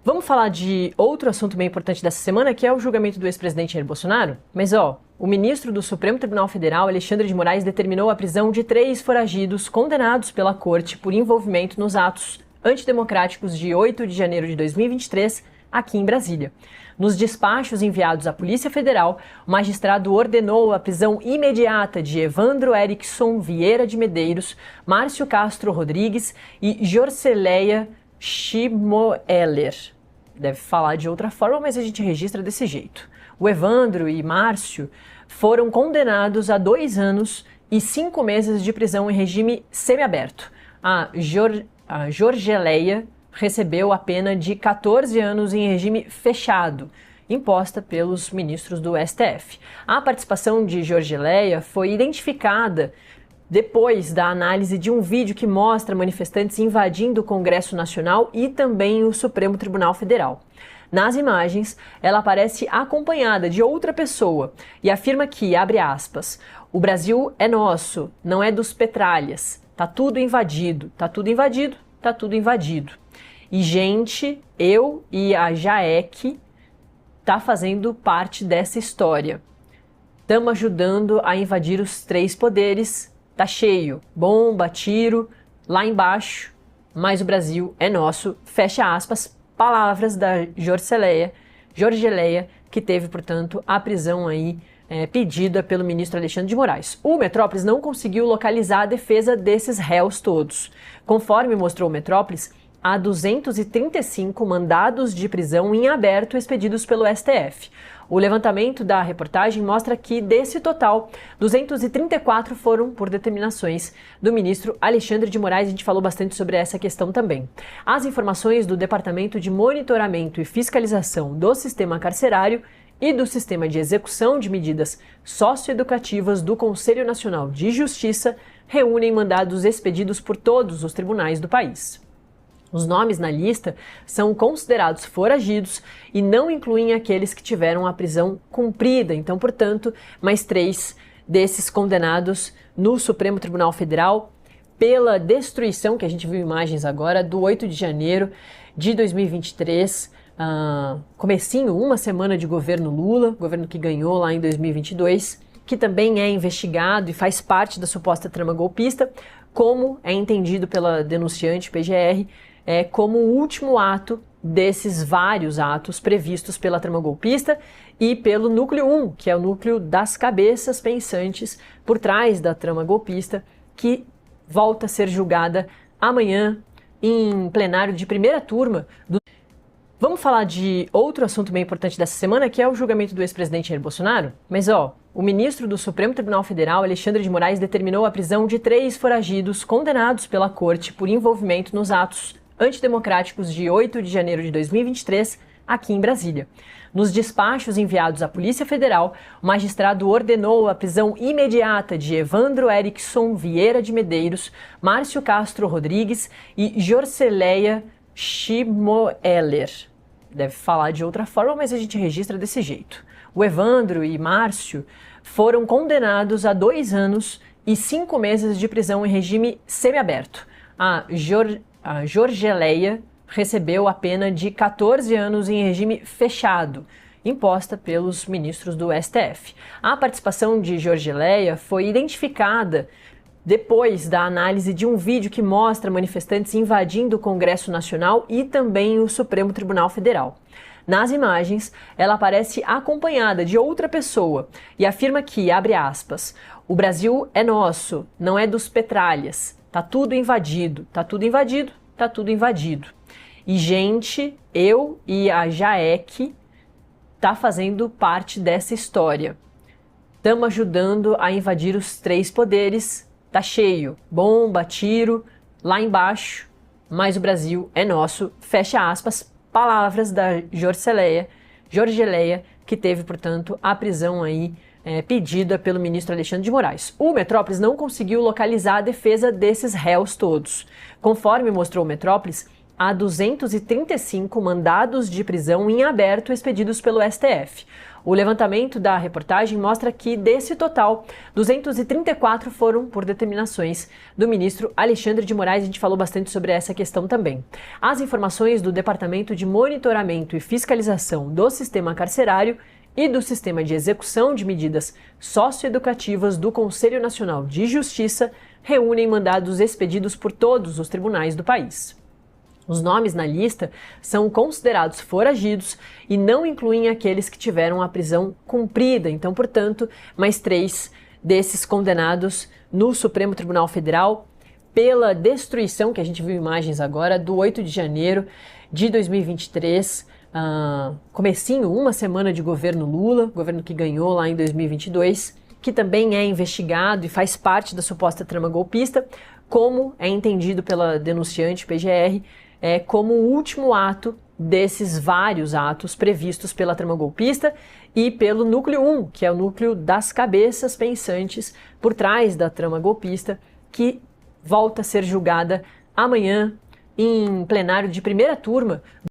Vamos falar de outro assunto bem importante dessa semana, que é o julgamento do ex-presidente Jair Bolsonaro? Mas o ministro do Supremo Tribunal Federal, Alexandre de Moraes, determinou a prisão de 3 foragidos condenados pela corte por envolvimento nos atos antidemocráticos de 8 de janeiro de 2023, aqui em Brasília. Nos despachos enviados à Polícia Federal, o magistrado ordenou a prisão imediata de Evandro Erickson Vieira de Medeiros, Márcio Castro Rodrigues e Jorceleia Schmoeller. Deve falar de outra forma, mas a gente registra desse jeito. O Evandro e Márcio foram condenados a 2 anos e 5 meses de prisão em regime semiaberto. A Jorgeleia recebeu a pena de 14 anos em regime fechado, imposta pelos ministros do STF. A participação de Jorgeleia foi identificada depois da análise de um vídeo que mostra manifestantes invadindo o Congresso Nacional e também o Supremo Tribunal Federal. Nas imagens, ela aparece acompanhada de outra pessoa e afirma que, abre aspas, "O Brasil é nosso, não é dos petralhas. Tá tudo invadido, tá tudo invadido, tá tudo invadido. E, gente, eu e a Jaeck tá fazendo parte dessa história. Estamos ajudando a invadir os 3 poderes. Tá cheio, bomba, tiro, lá embaixo, mas o Brasil é nosso", fecha aspas, palavras da Jorgeleia, que teve, portanto, a prisão aí pedida pelo ministro Alexandre de Moraes. O Metrópolis não conseguiu localizar a defesa desses réus todos. Conforme mostrou o Metrópolis, há 235 mandados de prisão em aberto expedidos pelo STF. O levantamento da reportagem mostra que, desse total, 234 foram por determinações do ministro Alexandre de Moraes. A gente falou bastante sobre essa questão também. As informações do Departamento de Monitoramento e Fiscalização do Sistema Carcerário e do Sistema de Execução de Medidas Socioeducativas do Conselho Nacional de Justiça reúnem mandados expedidos por todos os tribunais do país. Os nomes na lista são considerados foragidos e não incluem aqueles que tiveram a prisão cumprida. Então, portanto, mais 3 desses condenados no Supremo Tribunal Federal pela destruição, que a gente viu imagens agora, do 8 de janeiro de 2023, comecinho, uma semana de governo Lula, governo que ganhou lá em 2022, que também é investigado e faz parte da suposta trama golpista, como é entendido pela denunciante PGR, como o último ato desses vários atos previstos pela trama golpista e pelo núcleo 1, que é o núcleo das cabeças pensantes por trás da trama golpista, que volta a ser julgada amanhã em plenário de primeira turma do... Vamos falar de outro assunto bem importante dessa semana, que é o julgamento do ex-presidente Jair Bolsonaro? Mas o ministro do Supremo Tribunal Federal, Alexandre de Moraes, determinou a prisão de 3 foragidos condenados pela corte por envolvimento nos atos antidemocráticos de 8 de janeiro de 2023, aqui em Brasília. Nos despachos enviados à Polícia Federal, o magistrado ordenou a prisão imediata de Evandro Erickson Vieira de Medeiros, Márcio Castro Rodrigues e Jorceleia Schmoeller. Deve falar de outra forma, mas a gente registra desse jeito. O Evandro e Márcio foram condenados a 2 anos e 5 meses de prisão em regime semiaberto. A Jorgeleia recebeu a pena de 14 anos em regime fechado, imposta pelos ministros do STF. A participação de Jorgeleia foi identificada depois da análise de um vídeo que mostra manifestantes invadindo o Congresso Nacional e também o Supremo Tribunal Federal. Nas imagens, ela aparece acompanhada de outra pessoa e afirma que, abre aspas, "O Brasil é nosso, não é dos petralhas. Tá tudo invadido, tá tudo invadido, tá tudo invadido. E, gente, eu e a Jaeck tá fazendo parte dessa história. Estamos ajudando a invadir os 3 poderes. Tá cheio, bomba, tiro, lá embaixo, mas o Brasil é nosso", fecha aspas, palavras da Jorgeleia, que teve, portanto, a prisão aí pedida pelo ministro Alexandre de Moraes. O Metrópolis não conseguiu localizar a defesa desses réus todos. Conforme mostrou o Metrópolis, há 235 mandados de prisão em aberto expedidos pelo STF. O levantamento da reportagem mostra que, desse total, 234 foram por determinações do ministro Alexandre de Moraes. A gente falou bastante sobre essa questão também. As informações do Departamento de Monitoramento e Fiscalização do Sistema Carcerário e do Sistema de Execução de Medidas Socioeducativas do Conselho Nacional de Justiça reúnem mandados expedidos por todos os tribunais do país. Os nomes na lista são considerados foragidos e não incluem aqueles que tiveram a prisão cumprida. Então, portanto, mais 3 desses condenados no Supremo Tribunal Federal pela destruição, que a gente viu imagens agora, do 8 de janeiro de 2023, comecinho, uma semana de governo Lula, governo que ganhou lá em 2022, que também é investigado e faz parte da suposta trama golpista, como é entendido pela denunciante PGR, como o último ato desses vários atos previstos pela trama golpista e pelo núcleo 1, que é o núcleo das cabeças pensantes por trás da trama golpista, que volta a ser julgada amanhã em plenário de primeira turma